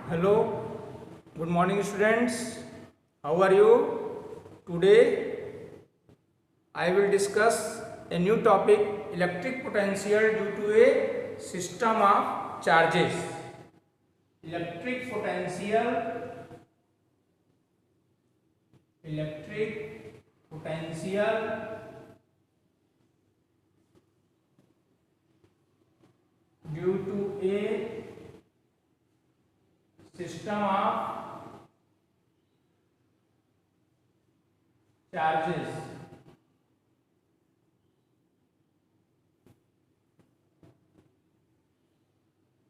Hello, good morning students. How are you? Today I will discuss a new topic, electric potential due to a system of charges. Electric potential due to a system of charges.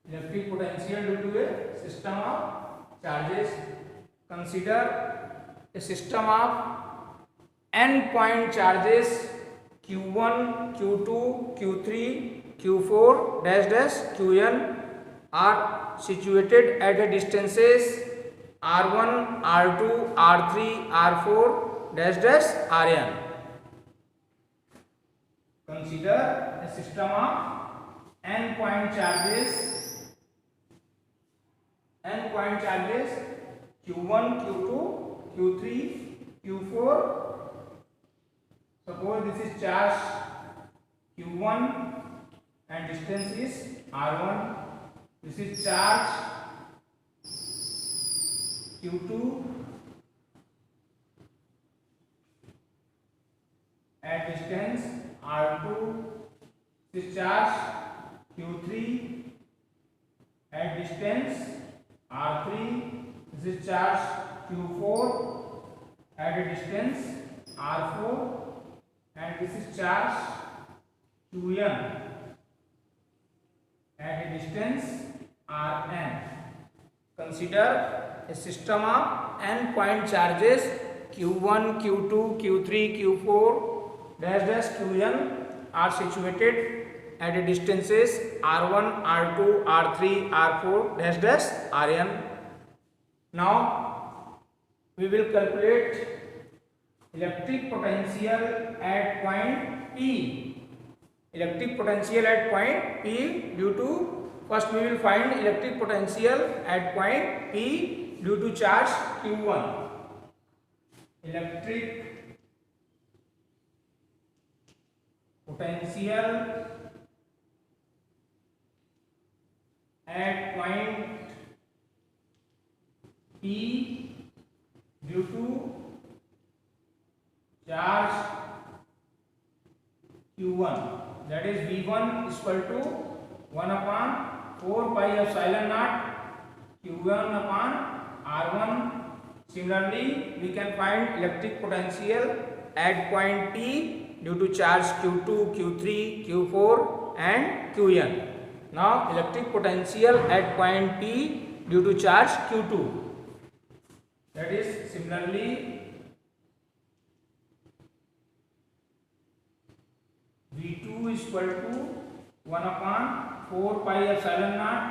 Electric potential due to a system of charges. Consider a system of n point charges q1, q2, q3, q4 dash dash qn are situated at a distances r1, r2, r3, r4 dash dash rn. Consider a system of n point charges q1, q2, q3, q4. Suppose this is charge q1 and distance is r1. This is charge q2 at distance r2. This is charge q3 at distance r3. This is charge q4 at a distance r4, and this is charge qn at a distance rn. Consider a system of n point charges q1, q2, q3, q4 dash dash qn are situated at a distances r1, r2, r3, r4 dash dash rn. Now we will calculate electric potential at point P. Electric potential at point P due to, first we will find electric potential at point P due to charge q1. Electric potential at point P due to charge q1, that is v1 is equal to 1 upon 4 pi epsilon naught q1 upon r1. Similarly, we can find electric potential at point P due to charge q2, q3, q4 and qn. Now electric potential at point P due to charge q2, that is similarly v2 is equal to 1 upon 4 pi epsilon naught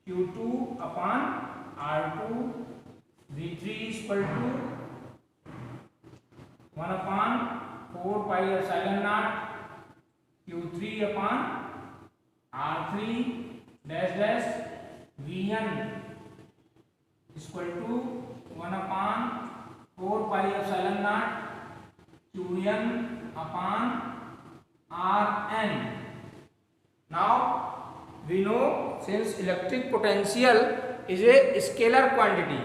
q2 upon r2. v3 is equal to 1 upon 4 pi epsilon naught q3 upon r3 dash dash vn is equal to 1 upon 4 pi epsilon naught qn upon rn. Now we know, since electric potential is a scalar quantity,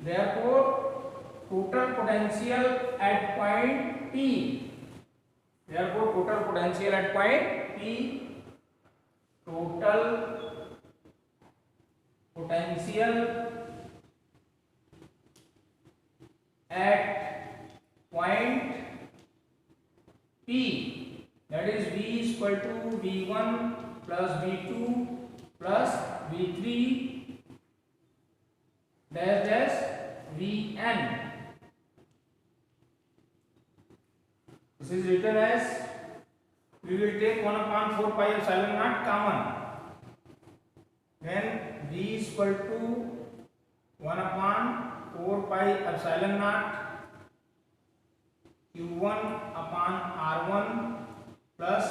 therefore total potential at point P, total potential at point P that is V is equal to V1 plus V2 plus V3 dash dash Vn. This is written as, we will take 1 upon 4 pi epsilon naught common. Then V is equal to 1 upon 4 pi epsilon naught q1 upon r1 plus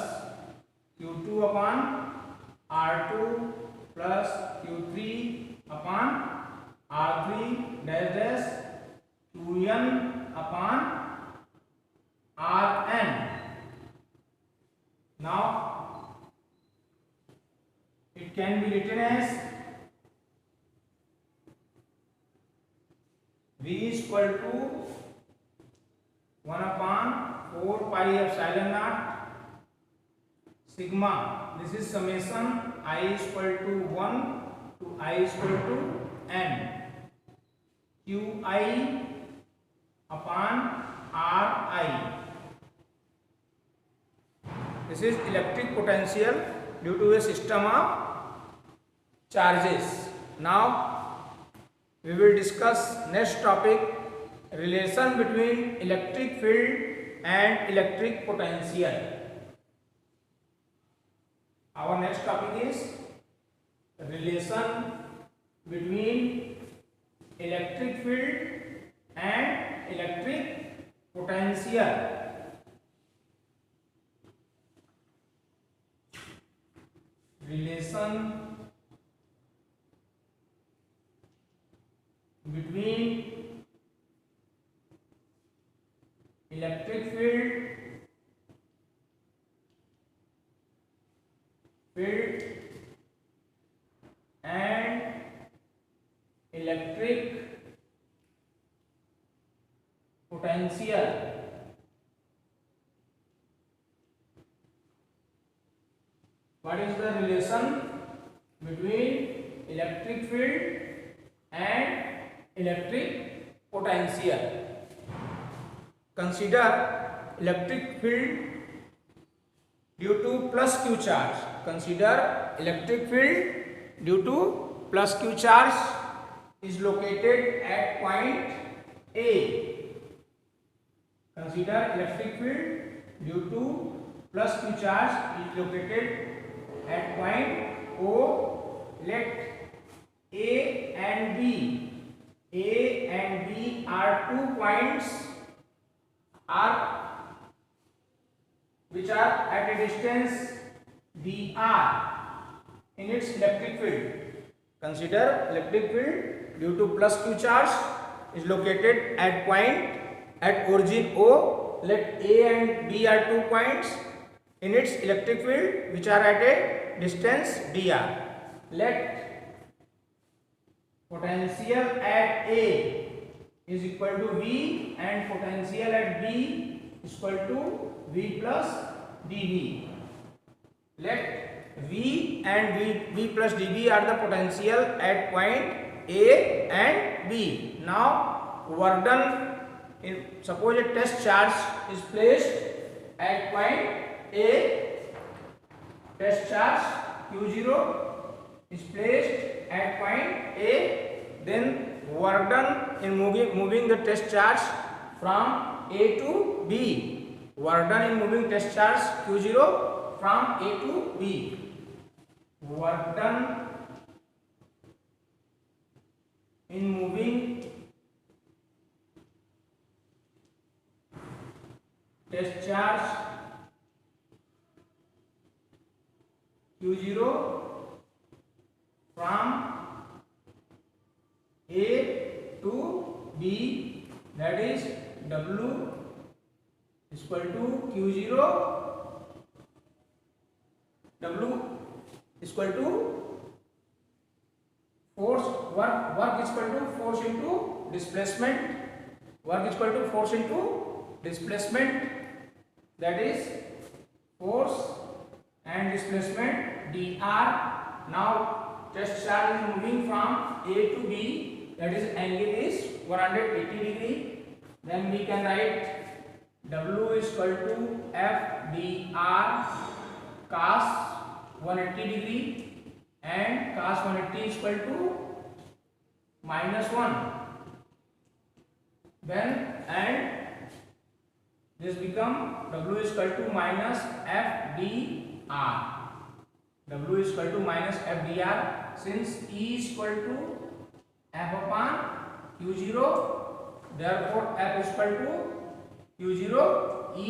q2 upon R2 plus Q3 upon R3 dash dash Qn upon Rn. Now it can be written as V is equal to 1 upon 4 pi epsilon naught sigma. This is summation I is equal to 1 to I is equal to n. Qi upon Ri. This is electric potential due to a system of charges. Now we will discuss next topic, relation between electric field and electric potential. Our next topic is relation between electric field and electric potential. Relation between electric field and electric potential. What is the relation between electric field and electric potential? Consider electric field due to plus Q charge. Consider electric field due to plus Q charge is located at point A. Consider electric field due to plus Q charge is located at point O. Let A and B are 2 points which are at a distance dr in its electric field. Consider electric field due to plus Q charge is located at point at origin O. Let A and B are 2 points in its electric field which are at a distance dr. Let potential at A is equal to V and potential at B is equal to V plus dV. Let V and V plus dV are the potential at point A and B. Now work done. Suppose a test charge is placed at point A. Test charge Q0 is placed at point A. Then work done in moving the test charge from A to B. Work done in moving test charge Q0 from A to B. Work done in moving test charge Q0 from A to B, that is W is equal to Q0, W is equal to force, work is equal to force into displacement, work is equal to force into displacement, that is force and displacement dr. Now test charge is moving from A to B, that is angle is 180 degree. Then we can write W is equal to F dr cos 180 degree, and cos 180 is equal to -1. Then and this become W is equal to minus F dr. W is equal to minus F dr, since E is equal to F upon Q0. Therefore F is equal to Q0 E.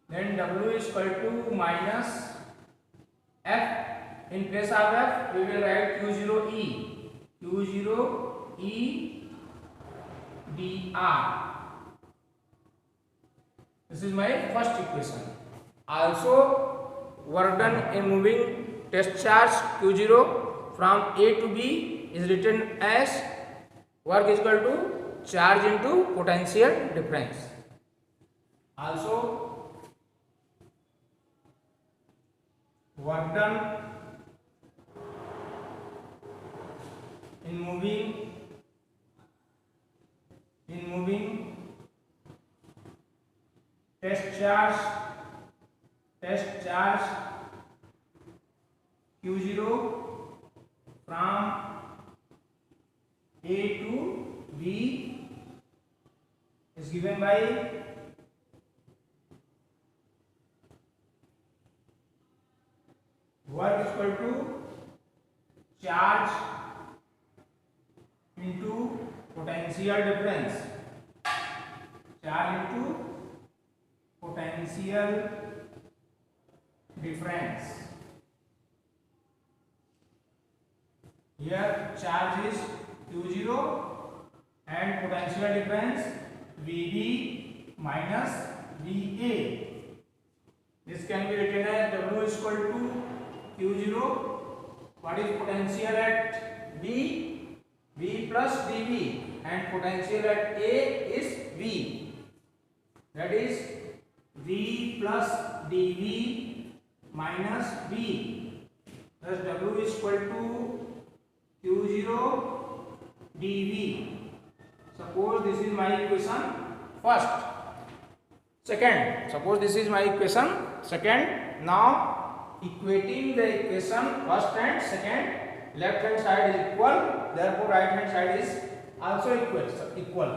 Then W is equal to minus F In place of F, we will write Q0E. Q0E dr. This is my first equation. Also, work done in moving test charge Q0 from A to B is written as work is equal to charge into potential difference. Also, work done in moving test charge Q0 from A to B is given by work is equal to charge into potential difference. Charge into potential difference. Here charge is Q0 and potential difference VB minus VA. This can be written as W is equal to Q0. What is potential at B? V plus dV, and potential at A is V. That is V plus dV minus V. Thus W is equal to Q0 dV. Suppose this is my equation first. Second, suppose this is my equation second. Now equating the equation first and second, left hand side is equal, therefore right hand side is also equal.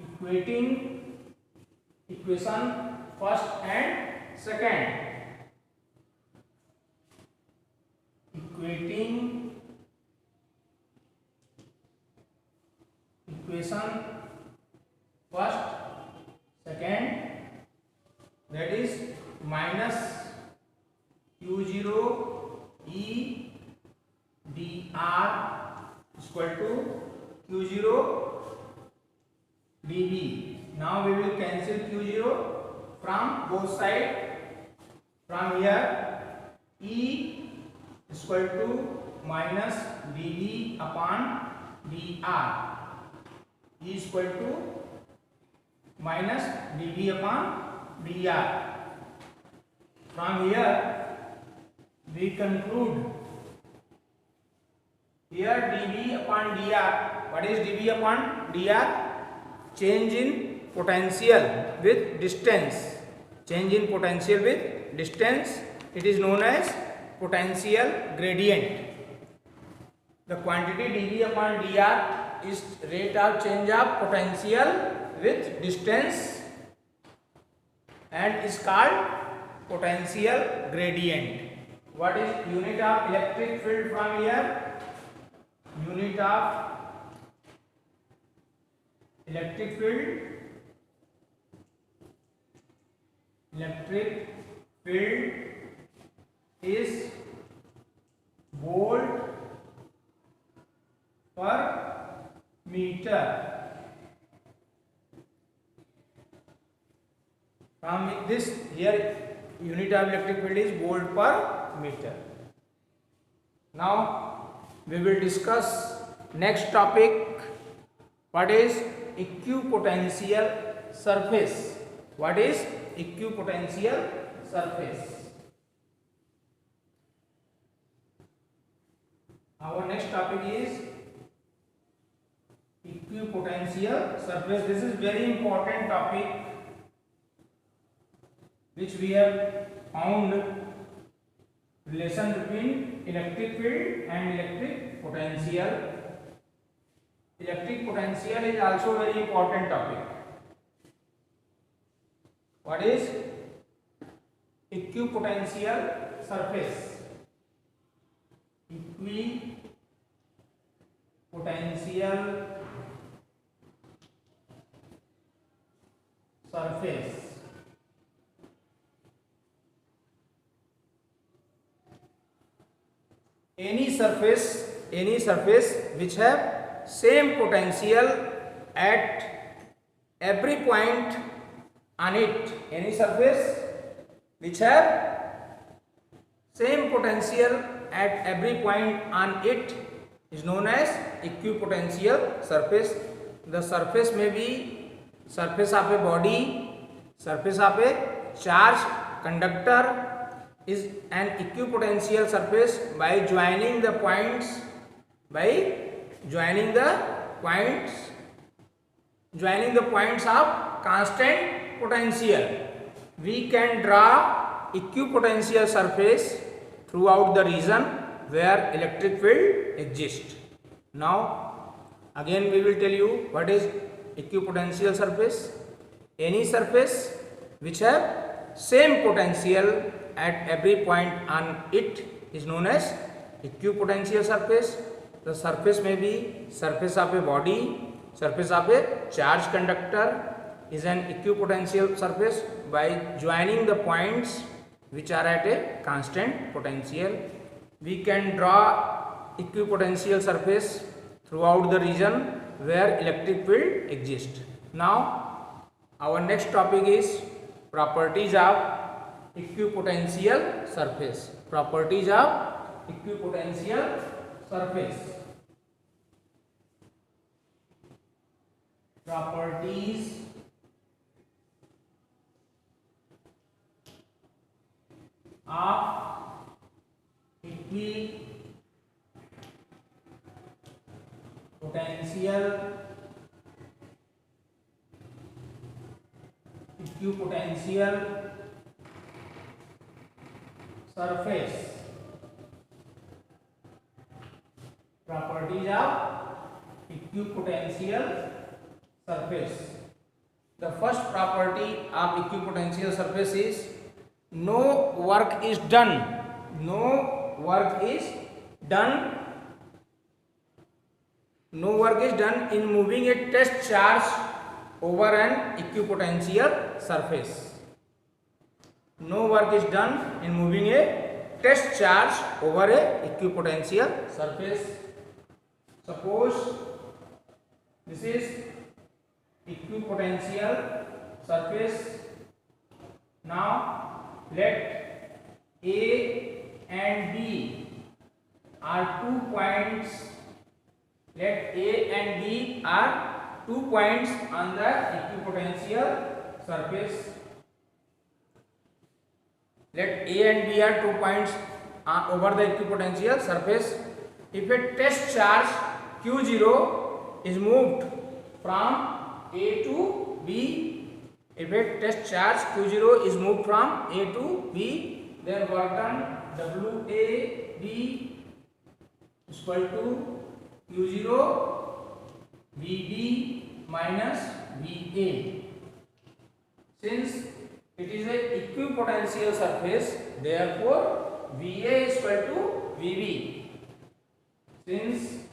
Equating equation first and second. Equating equation first second, that is minus Q0 E dr is equal to Q0 dV. Now we will cancel Q0 from both sides. From here E is equal to minus dV upon dr. E is equal to minus dV upon dr. From here we conclude here dV upon dr. What is dV upon dr? Change in potential with distance. Change in potential with distance. It is known as potential gradient. The quantity dV upon dr is rate of change of potential with distance and is called potential gradient. What is unit of electric field from here? Unit of electric field is volt per meter. From this here unit of electric field is volt per meter. Now we will discuss next topic. What is equipotential surface? What is equipotential surface? Our next topic is equipotential surface. This is very important topic which we have found relation between electric field and electric potential. Electric potential is also very important topic. What is equipotential surface? Equipotential surface. any surface which have same potential at every point on it, any surface which have same potential at every point on it is known as equipotential surface. The surface may be surface of a body, surface of a charge conductor is an equipotential surface by joining the points of constant potential. We can draw equipotential surface throughout the region where electric field exists. Now again we will tell you what is equipotential surface. Any surface which have same potential at every point on it is known as equipotential surface. The surface may be surface of a body, surface of a charge conductor is an equipotential surface by joining the points which are at a constant potential. We can draw equipotential surface throughout the region where electric field exists. Now our next topic is properties of equipotential surface. Properties of equipotential surface. Properties of equipotential surface. Properties of equipotential surface. The first property of equipotential surface is no work is done. No work is done in moving a test charge over an equipotential surface. No work is done in moving a test charge over a equipotential surface. Suppose this is equipotential surface. Now let A and B are 2 points. Let A and B are 2 points on the equipotential surface. Let A and B are 2 points over the equipotential surface. If a test charge Q0 is moved from A to B, if a test charge Q0 is moved from A to B, then work done WAB is equal to Q0 VB minus VA. Since it is a equipotential surface, therefore VA is equal to VB. Since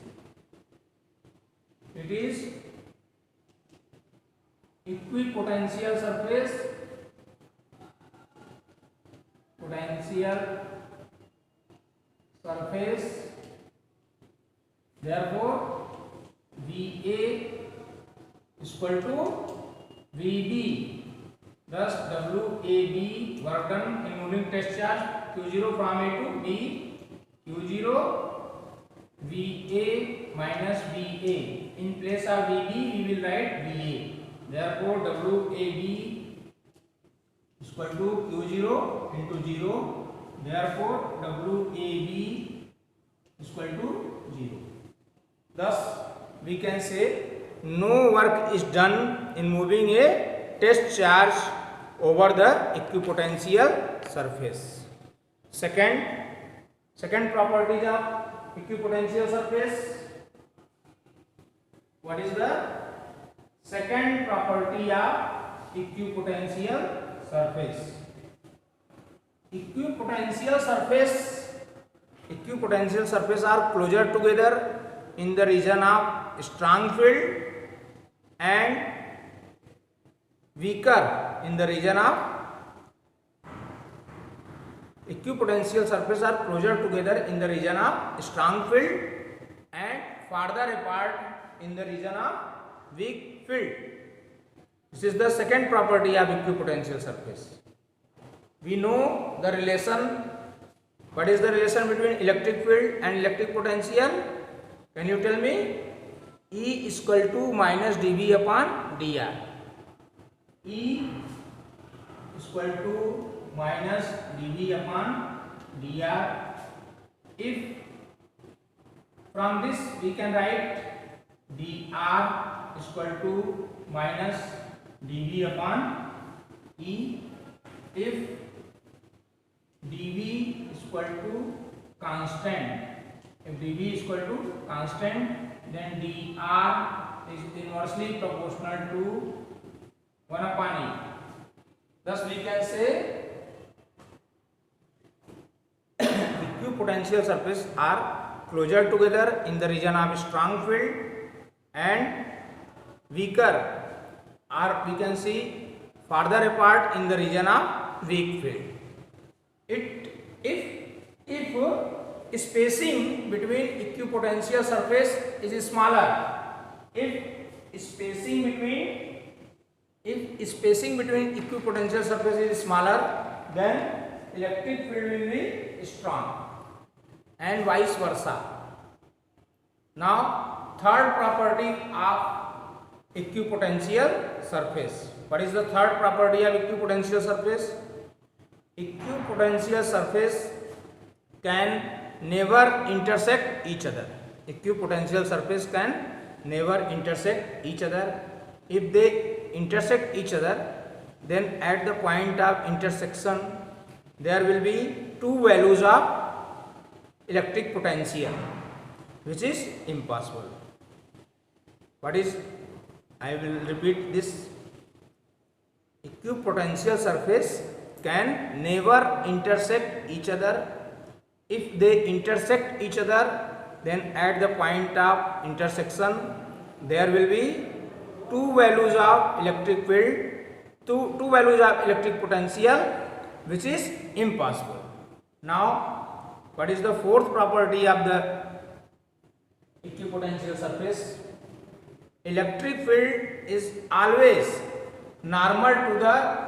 it is equipotential surface, therefore VA is equal to VB. Thus WAB, work done in moving test charge Q0 from A to B, Q0 VA minus VA. In place of VB we will write VA. Therefore WAB is equal to Q0 into 0. Therefore WAB is equal to 0. Thus we can say no work is done in moving a test charge over the equipotential surface. Second property of equipotential surface. What is the second property of equipotential surface? Equipotential surface are closer together in the region of strong field and weaker in the region of equipotential surfaces are closer together in the region of strong field and farther apart in the region of weak field. This is the second property of equipotential surface. We know the relation. What is the relation between electric field and electric potential? Can you tell me? E is equal to minus dV upon dr. E is equal to minus dV upon dr. If from this we can write dr is equal to minus dV upon E. If dV is equal to constant, if dV is equal to constant, then dr is inversely proportional to 1 upon E. Thus we can say equipotential surfaces are closer together in the region of strong field and weaker, or we can see farther apart in the region of weak field. If spacing between equipotential surface is smaller, if spacing between equipotential surface is smaller, then electric field will be strong and vice versa. Now third property of equipotential surface. What is the third property of equipotential surface? Equipotential surface can never intersect each other. Equipotential surface can never intersect each other. If they intersect each other, then at the point of intersection there will be two values of electric potential, which is impossible. What is? I will repeat this. Equipotential surface can never intersect each other. If they intersect each other, then at the point of intersection there will be two values of electric field, two values of electric potential, which is impossible. Now what is the fourth property of the equipotential surface? Electric field is always normal to the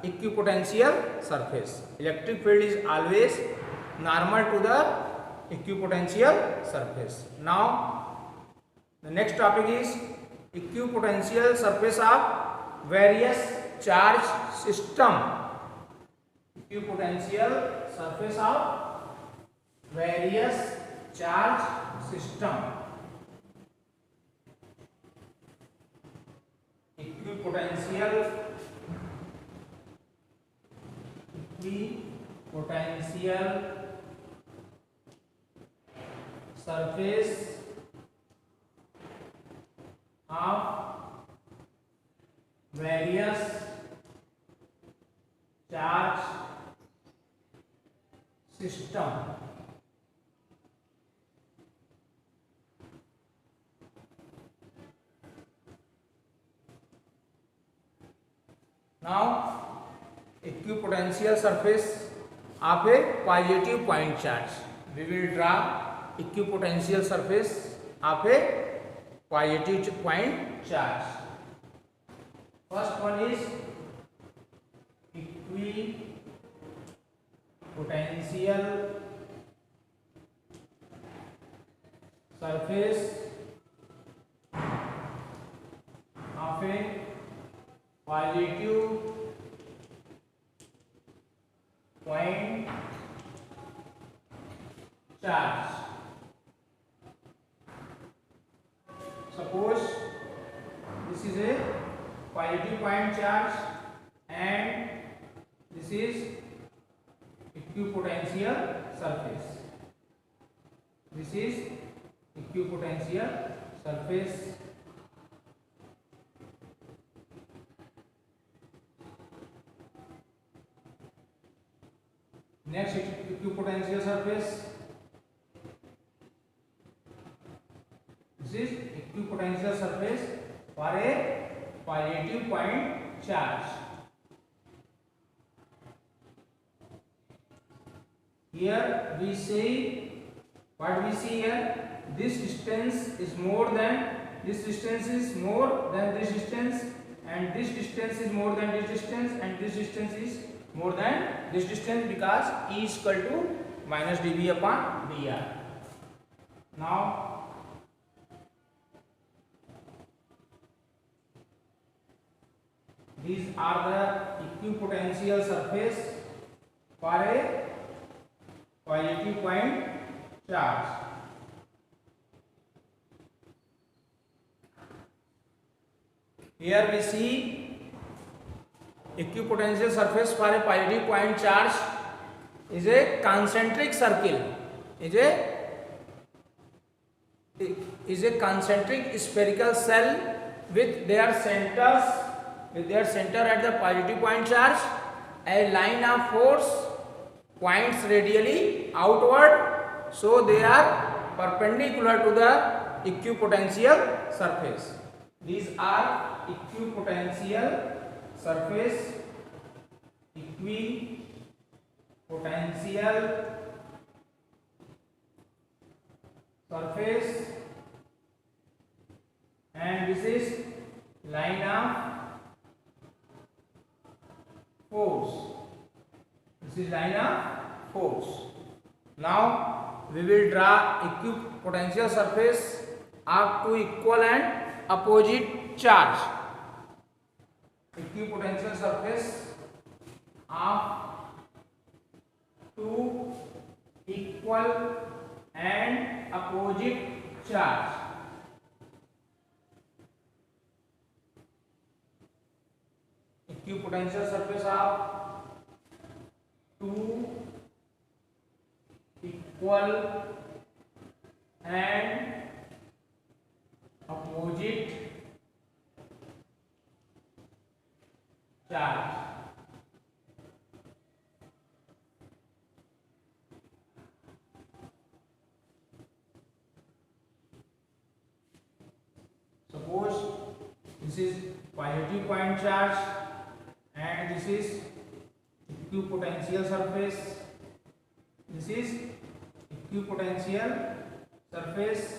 equipotential surface. Electric field is always normal to the equipotential surface. Now the next topic is equipotential surface of various charge system. Equipotential surface of various charge system. Equipotential surface of various charge system. Now equipotential surface of a positive point charge. We will draw equipotential surface of a positive point charge. First one is equipotential surface of a positive point charge. Suppose this is a positive point charge and this is equipotential surface. This is equipotential surface. Next equipotential surface. This is equipotential surface for a positive point charge. here we say, what we see here, this distance is more than, this distance is more than this distance, and this distance is more than this distance, and this distance is more than this distance, because E is equal to minus dV upon dr. Now these are the equipotential surface for a positive point charge. Here we see equipotential surface for a positive point charge is a concentric circle, is a concentric spherical cell with their centers, at the positive point charge. A line of force points radially outward, so they are perpendicular to the equipotential surface. These are equipotential surface, and this is line of force. Now we will draw equipotential surface of two equal and opposite charge. Equipotential surface of two equal and opposite charge. Equipotential surface of two equal and opposite charge. Suppose this is positive point charge and this is equipotential surface. This is equipotential surface.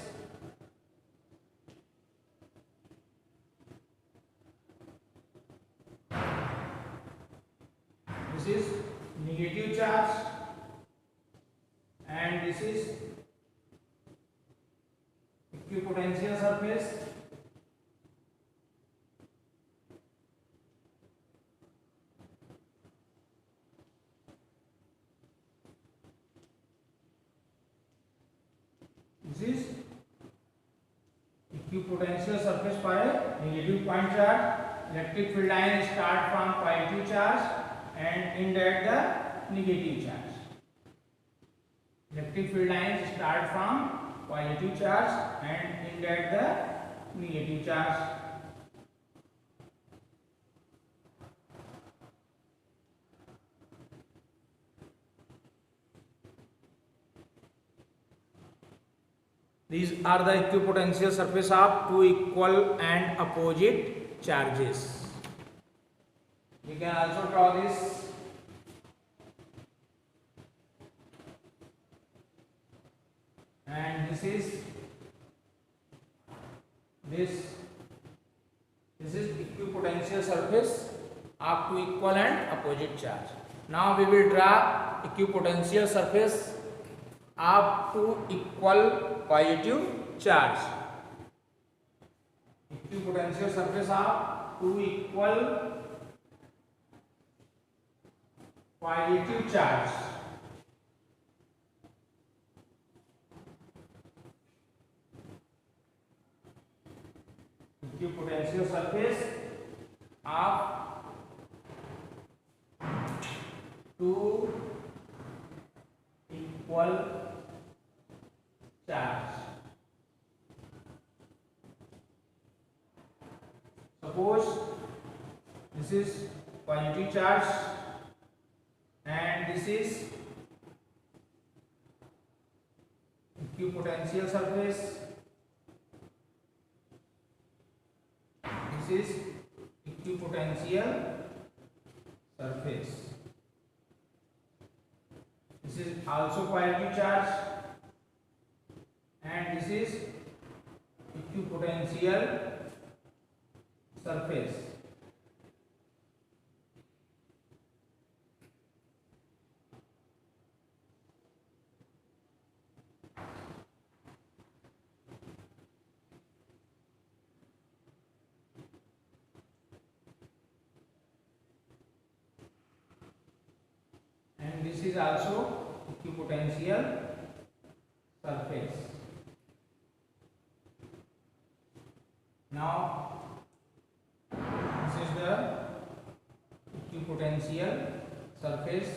This is negative charge and this is equipotential surface. This is equipotential surface for a negative point charge. Electric field line start from positive charge and end at the negative charge. Electric field lines start from positive charge and end at the negative charge. These are the equipotential surface of two equal and opposite charges. We can also draw this. And this is equipotential surface of two equal and opposite charge. Now we will draw equipotential surface of two equal positive charge. Equipotential surface of two equal positive charge. Equipotential surface of two equal charge. Suppose this is positive charge and this is equipotential surface. This is equipotential surface. This is also positive charge, and this is equipotential surface. And this is also equipotential surface. Now this is the equipotential surface.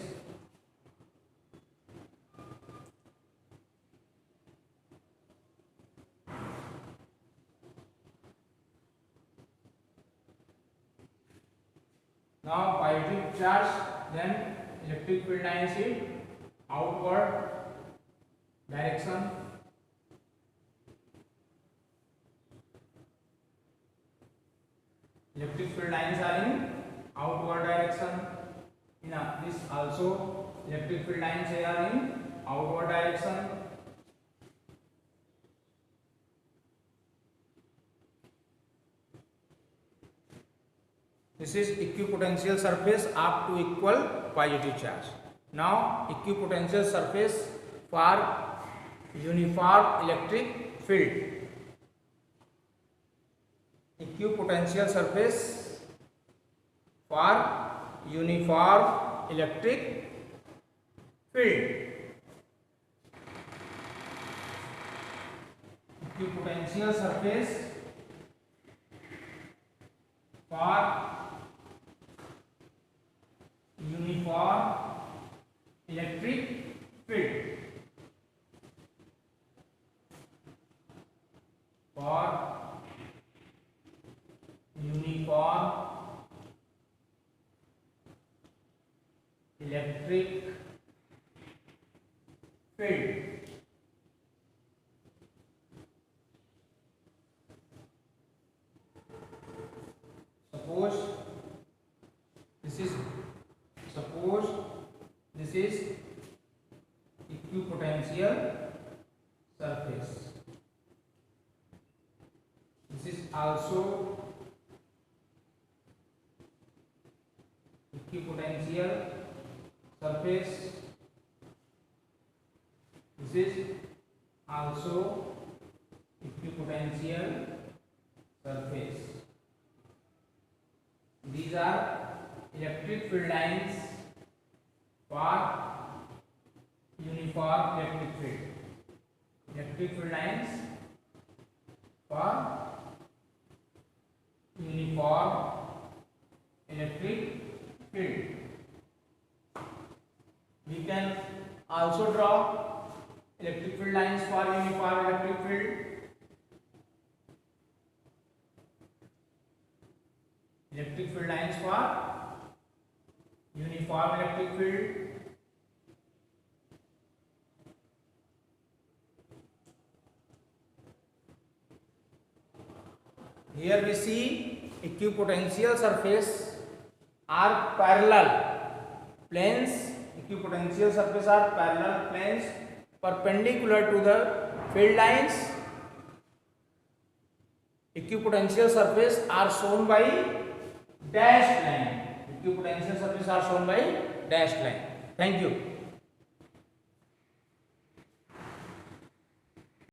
Now positive charge, then electric field lines in outward direction. Electric field lines are in outward direction. In this also electric field lines are in outward direction. This is equipotential surface up to equal positive charge. Now equipotential surface for uniform electric field. Equipotential surface for uniform electric field. Equipotential surface for uniform electric field. For uniform electric field. Suppose this is equipotential surface. This is also equipotential surface. This is also equipotential surface. These are electric field lines for uniform electric field. Electric field lines for uniform electric field. We can also draw electric field lines for uniform electric field. Electric field lines for uniform electric field. Here we see equipotential surface are parallel planes. Equipotential surface are parallel planes perpendicular to the field lines. Equipotential surface are shown by dashed line. Equipotential surface are shown by dashed line. Thank you.